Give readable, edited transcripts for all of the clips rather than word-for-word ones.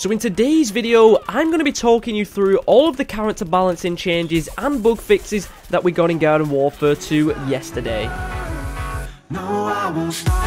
So in today's video, I'm going to be talking you through all of the character balancing changes and bug fixes that we got in Garden Warfare 2 yesterday. No, I won't stop.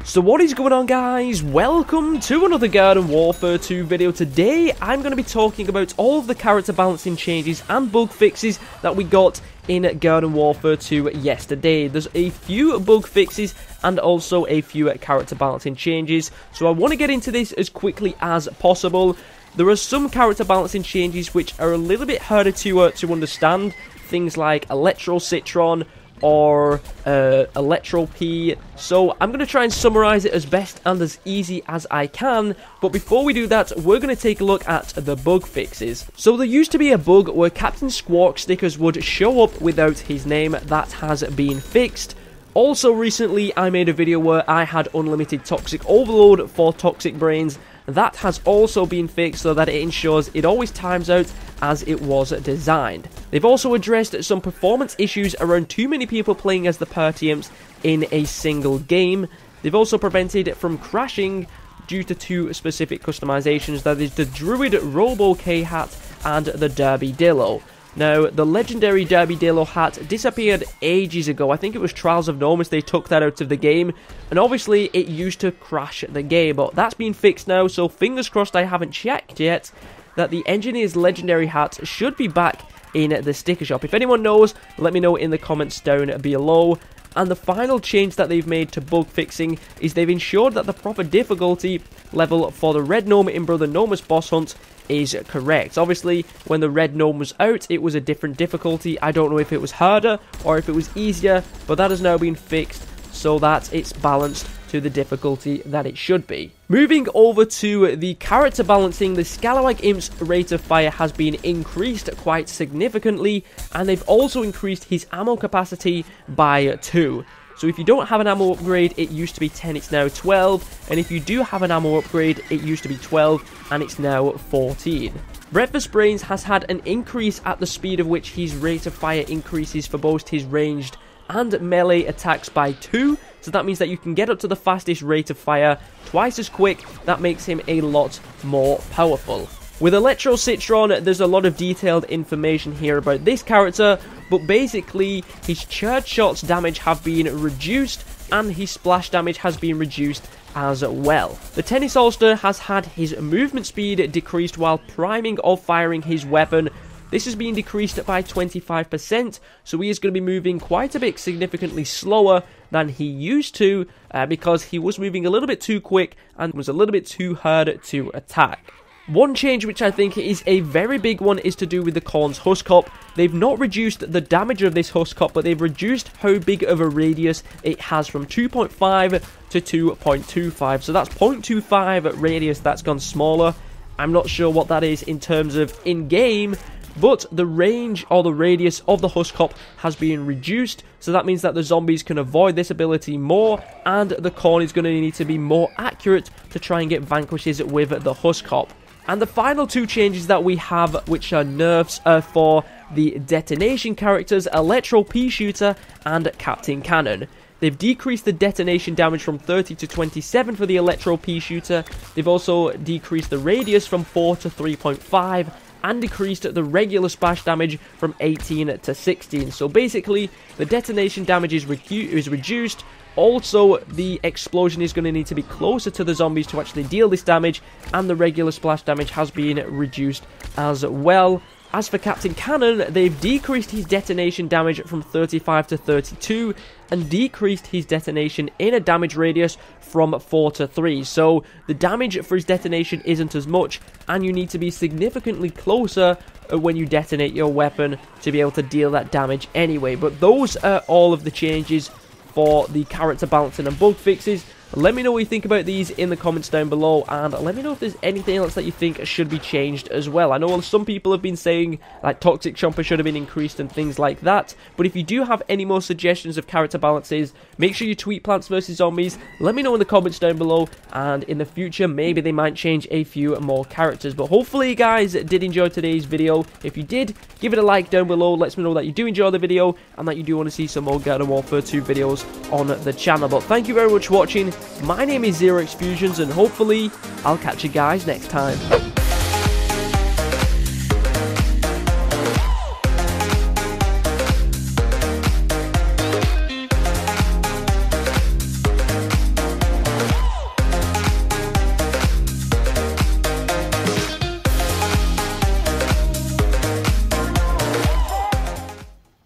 So what is going on, guys? Welcome to another Garden Warfare 2 video. Today, I'm going to be talking about all of the character balancing changes and bug fixes that we got in Garden Warfare 2 yesterday. There's a few bug fixes and also a few character balancing changes. So I want to get into this as quickly as possible. There are some character balancing changes which are a little bit harder to understand. Things like Electro Citron or Electro P. So I'm going to try and summarize it as best and as easy as I can, but before we do that, we're going to take a look at the bug fixes. So there used to be a bug where Captain Squawk stickers would show up without his name. That has been fixed. Also recently I made a video where I had unlimited toxic overload for toxic brains. That has also been fixed so that it ensures it always times out as it was designed. They've also addressed some performance issues around too many people playing as the party imps in a single game. They've also prevented it from crashing due to two specific customizations, that is the Druid Robo K hat and the Derby Dillo. Now, the legendary Derby Dillo hat disappeared ages ago. I think it was Trials of Nomus, they took that out of the game. And obviously, it used to crash the game. But that's been fixed now, so fingers crossed. I haven't checked yet that the Engineer's legendary hat should be back in the sticker shop. If anyone knows, let me know in the comments down below. And the final change that they've made to bug fixing is they've ensured that the proper difficulty level for the Red Gnome in Brother Gnomus boss hunt is correct. Obviously, when the Red Gnome was out, it was a different difficulty. I don't know if it was harder or if it was easier, but that has now been fixed so that it's balanced to the difficulty that it should be. Moving over to the character balancing, the Scalawag Imps rate of fire has been increased quite significantly, and they've also increased his ammo capacity by 2. So if you don't have an ammo upgrade, it used to be 10, it's now 12, and if you do have an ammo upgrade, it used to be 12, and it's now 14. Breakfast Brains has had an increase at the speed of which his rate of fire increases for both his ranged and melee attacks by 2, so that means that you can get up to the fastest rate of fire twice as quick. That makes him a lot more powerful. With Electro Citron, there's a lot of detailed information here about this character, but basically his charge shots damage have been reduced and his splash damage has been reduced as well. The Tennis Holster has had his movement speed decreased while priming or firing his weapon. This has been decreased by 25%, so he is going to be moving quite a bit significantly slower than he used to, because he was moving a little bit too quick and was a little bit too hard to attack. One change which I think is a very big one is to do with the Khorne's Huskop. They've not reduced the damage of this Huskop, but they've reduced how big of a radius it has from 2.5 to 2.25. So that's 0.25 radius that's gone smaller. I'm not sure what that is in terms of in-game, but the range or the radius of the Huskop has been reduced, so that means that the zombies can avoid this ability more, and the Khorne is going to need to be more accurate to try and get vanquishes with the Huskop. And the final two changes that we have, which are nerfs, are for the detonation characters, Electro P Shooter and Captain Cannon. They've decreased the detonation damage from 30 to 27 for the Electro P Shooter. They've also decreased the radius from 4 to 3.5. and decreased the regular splash damage from 18 to 16. So basically, the detonation damage is reduced. Also, the explosion is going to need to be closer to the zombies to actually deal this damage, and the regular splash damage has been reduced as well. As for Captain Cannon, they've decreased his detonation damage from 35 to 32 and decreased his detonation in a damage radius from 4 to 3. So the damage for his detonation isn't as much, and you need to be significantly closer when you detonate your weapon to be able to deal that damage anyway. But those are all of the changes for the character balancing and bug fixes. Let me know what you think about these in the comments down below, and let me know if there's anything else that you think should be changed as well. I know some people have been saying like Toxic Chomper should have been increased and things like that, but if you do have any more suggestions of character balances, make sure you tweet Plants vs Zombies. Let me know in the comments down below, and in the future maybe they might change a few more characters. But hopefully you guys did enjoy today's video. If you did, give it a like down below. Let me know that you do enjoy the video and that you do want to see some more Garden Warfare 2 videos on the channel. But thank you very much for watching. My name is ZEROxFUSIONZ, and hopefully I'll catch you guys next time.